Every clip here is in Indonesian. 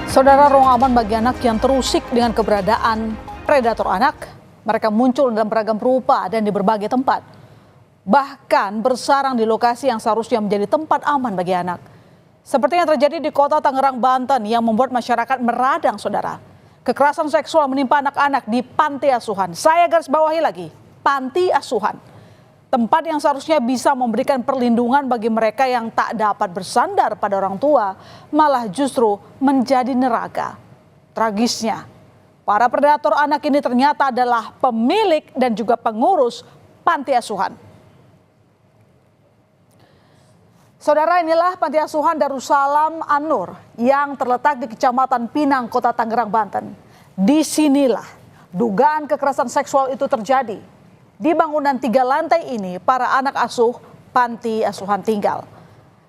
Saudara, ruang aman bagi anak yang terusik dengan keberadaan predator anak. Mereka muncul dalam beragam rupa dan di berbagai tempat. Bahkan bersarang di lokasi yang seharusnya menjadi tempat aman bagi anak. Seperti yang terjadi di kota Tangerang, Banten yang membuat masyarakat meradang, saudara. Kekerasan seksual menimpa anak-anak di panti asuhan. Saya garis bawahi lagi, panti asuhan. Tempat yang seharusnya bisa memberikan perlindungan bagi mereka yang tak dapat bersandar pada orang tua, malah justru menjadi neraka. Tragisnya, para predator anak ini ternyata adalah pemilik dan juga pengurus panti asuhan. Saudara, inilah panti asuhan Darussalam An-Nur yang terletak di Kecamatan Pinang, Kota Tangerang, Banten. Disinilah dugaan kekerasan seksual itu terjadi. Di bangunan 3 lantai ini, para anak asuh panti asuhan tinggal.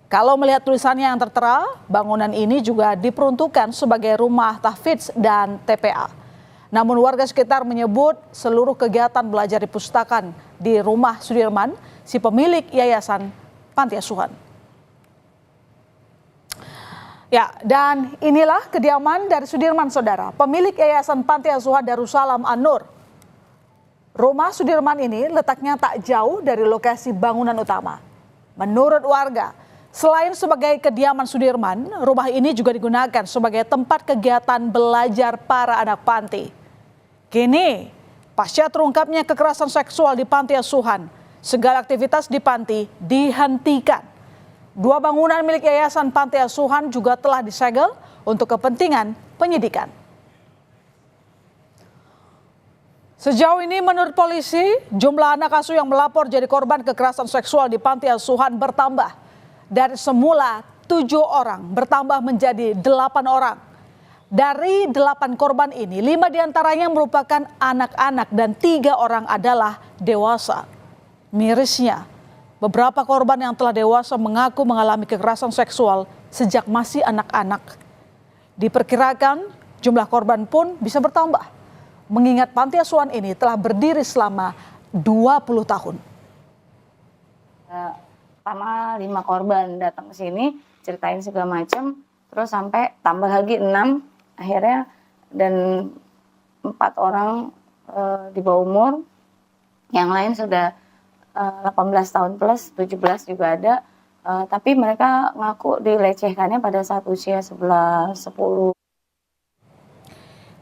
Kalau melihat tulisannya yang tertera, bangunan ini juga diperuntukkan sebagai rumah tahfidz dan TPA. Namun warga sekitar menyebut seluruh kegiatan belajar dipustakan di rumah Sudirman, si pemilik yayasan panti asuhan. Ya, dan inilah kediaman dari Sudirman, saudara, pemilik yayasan panti asuhan Darussalam An-Nur. Rumah Sudirman ini letaknya tak jauh dari lokasi bangunan utama. Menurut warga, selain sebagai kediaman Sudirman, rumah ini juga digunakan sebagai tempat kegiatan belajar para anak panti. Kini, pasca terungkapnya kekerasan seksual di panti asuhan, segala aktivitas di panti dihentikan. 2 bangunan milik yayasan panti asuhan juga telah disegel untuk kepentingan penyidikan. Sejauh ini menurut polisi, jumlah anak asuh yang melapor jadi korban kekerasan seksual di panti asuhan bertambah. Dari semula 7 orang bertambah menjadi 8 orang. Dari 8 korban ini, 5 diantaranya merupakan anak-anak dan 3 orang adalah dewasa. Mirisnya, beberapa korban yang telah dewasa mengaku mengalami kekerasan seksual sejak masih anak-anak. Diperkirakan jumlah korban pun bisa bertambah, mengingat panti asuhan ini telah berdiri selama 20 tahun. Pertama 5 korban datang ke sini, ceritain segala macam, terus sampai tambah lagi 6 akhirnya, dan 4 orang di bawah umur, yang lain sudah 18 tahun plus, 17 juga ada, tapi mereka ngaku dilecehkannya pada saat usia 11, 10.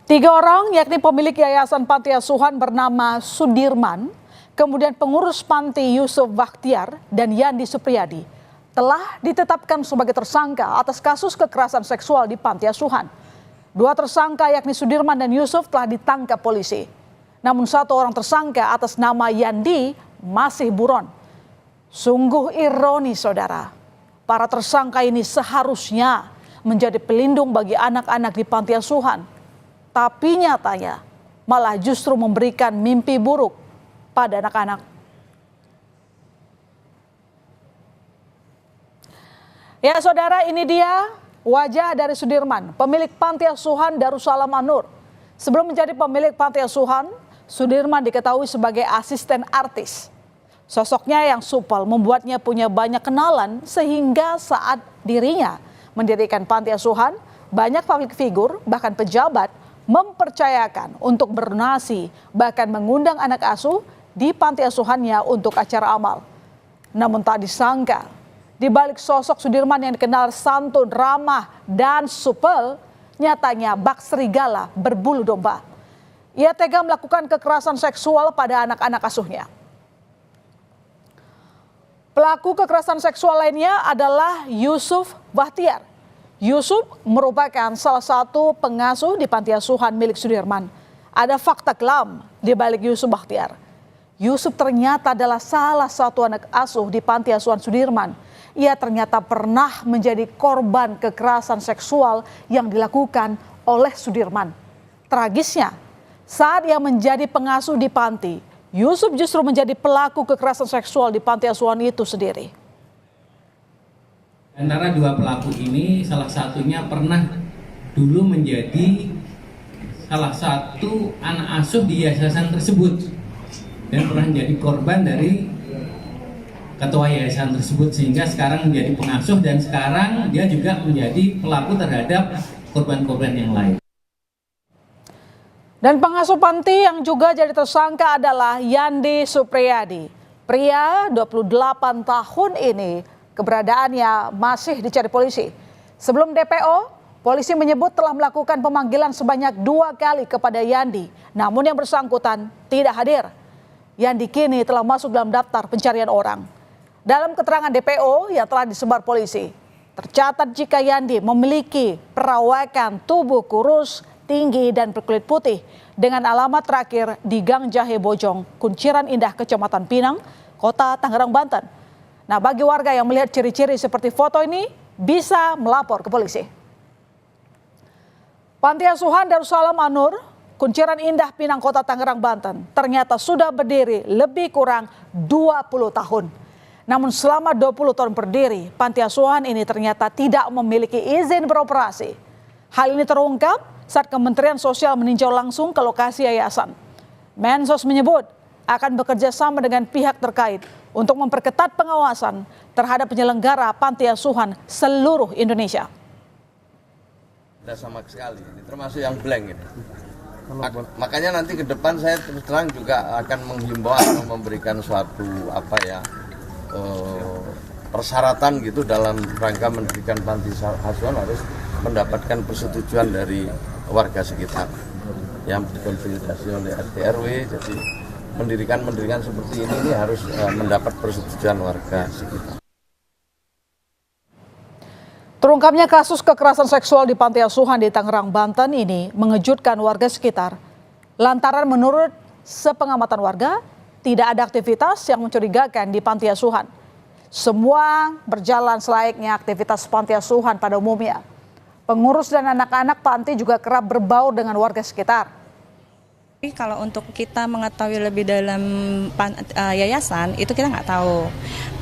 3 orang, yakni pemilik yayasan panti asuhan bernama Sudirman, kemudian pengurus panti Yusuf Bakhtiar dan Yandi Supriyadi, telah ditetapkan sebagai tersangka atas kasus kekerasan seksual di panti asuhan. 2 tersangka yakni Sudirman dan Yusuf telah ditangkap polisi. Namun 1 orang tersangka atas nama Yandi masih buron. Sungguh ironis, saudara. Para tersangka ini seharusnya menjadi pelindung bagi anak-anak di panti asuhan. Tapi nyatanya malah justru memberikan mimpi buruk pada anak-anak. Ya saudara, ini dia wajah dari Sudirman, pemilik panti asuhan Darussalam An-Nur. Sebelum menjadi pemilik panti asuhan, Sudirman diketahui sebagai asisten artis. Sosoknya yang supel membuatnya punya banyak kenalan, sehingga saat dirinya mendirikan panti asuhan, banyak publik figur bahkan pejabat mempercayakan untuk berdonasi, bahkan mengundang anak asuh di panti asuhannya untuk acara amal. Namun tak disangka, di balik sosok Sudirman yang dikenal santun, ramah, dan supel, nyatanya bak serigala berbulu domba. Ia tega melakukan kekerasan seksual pada anak-anak asuhnya. Pelaku kekerasan seksual lainnya adalah Yusuf Bakhtiar. Yusuf merupakan salah satu pengasuh di panti asuhan milik Sudirman. Ada fakta kelam di balik Yusuf Bakhtiar. Yusuf ternyata adalah salah satu anak asuh di panti asuhan Sudirman. Ia ternyata pernah menjadi korban kekerasan seksual yang dilakukan oleh Sudirman. Tragisnya, saat ia menjadi pengasuh di panti, Yusuf justru menjadi pelaku kekerasan seksual di panti asuhan itu sendiri. Antara 2 pelaku ini, salah satunya pernah dulu menjadi salah satu anak asuh di yayasan tersebut dan pernah menjadi korban dari ketua yayasan tersebut, sehingga sekarang menjadi pengasuh dan sekarang dia juga menjadi pelaku terhadap korban-korban yang lain. Dan pengasuh panti yang juga jadi tersangka adalah Yandi Supriyadi. Pria 28 tahun ini keberadaannya masih dicari polisi. Sebelum DPO, polisi menyebut telah melakukan pemanggilan sebanyak 2 kali kepada Yandi. Namun yang bersangkutan tidak hadir. Yandi kini telah masuk dalam daftar pencarian orang. Dalam keterangan DPO yang telah disebar polisi, tercatat jika Yandi memiliki perawakan tubuh kurus, tinggi dan berkulit putih dengan alamat terakhir di Gang Jahe Bojong, Kunciran Indah, Kecamatan Pinang, Kota Tangerang, Banten. Nah, bagi warga yang melihat ciri-ciri seperti foto ini bisa melapor ke polisi. Panti Asuhan Darussalam An-Nur, Kunciran Indah, Pinang, Kota Tangerang, Banten ternyata sudah berdiri lebih kurang 20 tahun. Namun selama 20 tahun berdiri, panti asuhan ini ternyata tidak memiliki izin beroperasi. Hal ini terungkap saat Kementerian Sosial meninjau langsung ke lokasi yayasan. Mensos menyebut akan bekerja sama dengan pihak terkait untuk memperketat pengawasan terhadap penyelenggara panti asuhan seluruh Indonesia. Tidak sama sekali, ini termasuk yang blank ini. Makanya nanti ke depan saya terus terang juga akan menghimbau atau memberikan suatu persyaratan gitu dalam rangka mendirikan panti asuhan harus mendapatkan persetujuan dari warga sekitar yang dikonsolidasi oleh RT RW. Jadi mendirikan seperti ini harus mendapat persetujuan warga sekitar. Terungkapnya kasus kekerasan seksual di panti asuhan di Tangerang, Banten ini mengejutkan warga sekitar. Lantaran menurut sepengamatan warga, tidak ada aktivitas yang mencurigakan di panti asuhan. Semua berjalan selayaknya aktivitas panti asuhan pada umumnya. Pengurus dan anak-anak panti juga kerap berbaur dengan warga sekitar. Kalau untuk kita mengetahui lebih dalam yayasan, itu kita nggak tahu.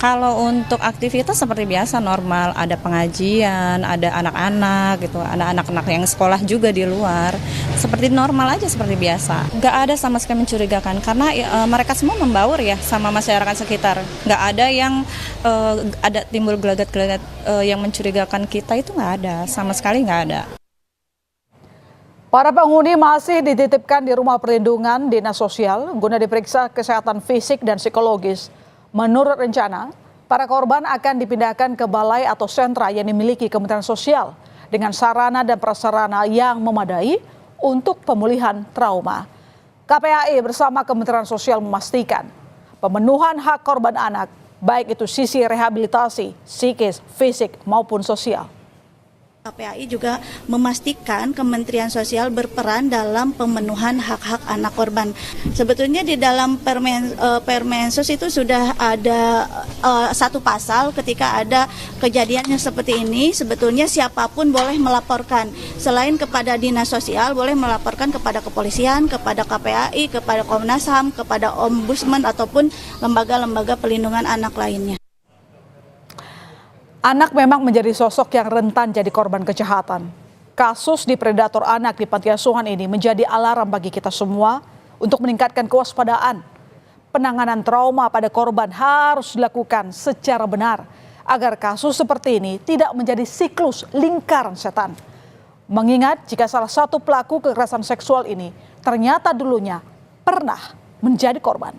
Kalau untuk aktivitas seperti biasa normal, ada pengajian, ada anak-anak gitu, ada anak-anak yang sekolah juga di luar, seperti normal aja seperti biasa. Nggak ada sama sekali mencurigakan karena mereka semua membaur ya sama masyarakat sekitar. Nggak ada yang ada timbul gelagat-gelagat yang mencurigakan kita, itu nggak ada, sama sekali nggak ada. Para penghuni masih dititipkan di rumah perlindungan dinas sosial guna diperiksa kesehatan fisik dan psikologis. Menurut rencana, para korban akan dipindahkan ke balai atau sentra yang dimiliki Kementerian Sosial dengan sarana dan prasarana yang memadai untuk pemulihan trauma. KPAI bersama Kementerian Sosial memastikan pemenuhan hak korban anak, baik itu sisi rehabilitasi, psikis, fisik maupun sosial. KPAI juga memastikan Kementerian Sosial berperan dalam pemenuhan hak-hak anak korban. Sebetulnya di dalam Permensos itu sudah ada satu pasal ketika ada kejadian yang seperti ini, sebetulnya siapapun boleh melaporkan. Selain kepada Dinas Sosial, boleh melaporkan kepada kepolisian, kepada KPAI, kepada Komnas HAM, kepada Ombudsman ataupun lembaga-lembaga pelindungan anak lainnya. Anak memang menjadi sosok yang rentan jadi korban kejahatan. Kasus di predator anak di panti asuhan ini menjadi alarm bagi kita semua untuk meningkatkan kewaspadaan. Penanganan trauma pada korban harus dilakukan secara benar agar kasus seperti ini tidak menjadi siklus lingkaran setan. Mengingat jika salah satu pelaku kekerasan seksual ini ternyata dulunya pernah menjadi korban.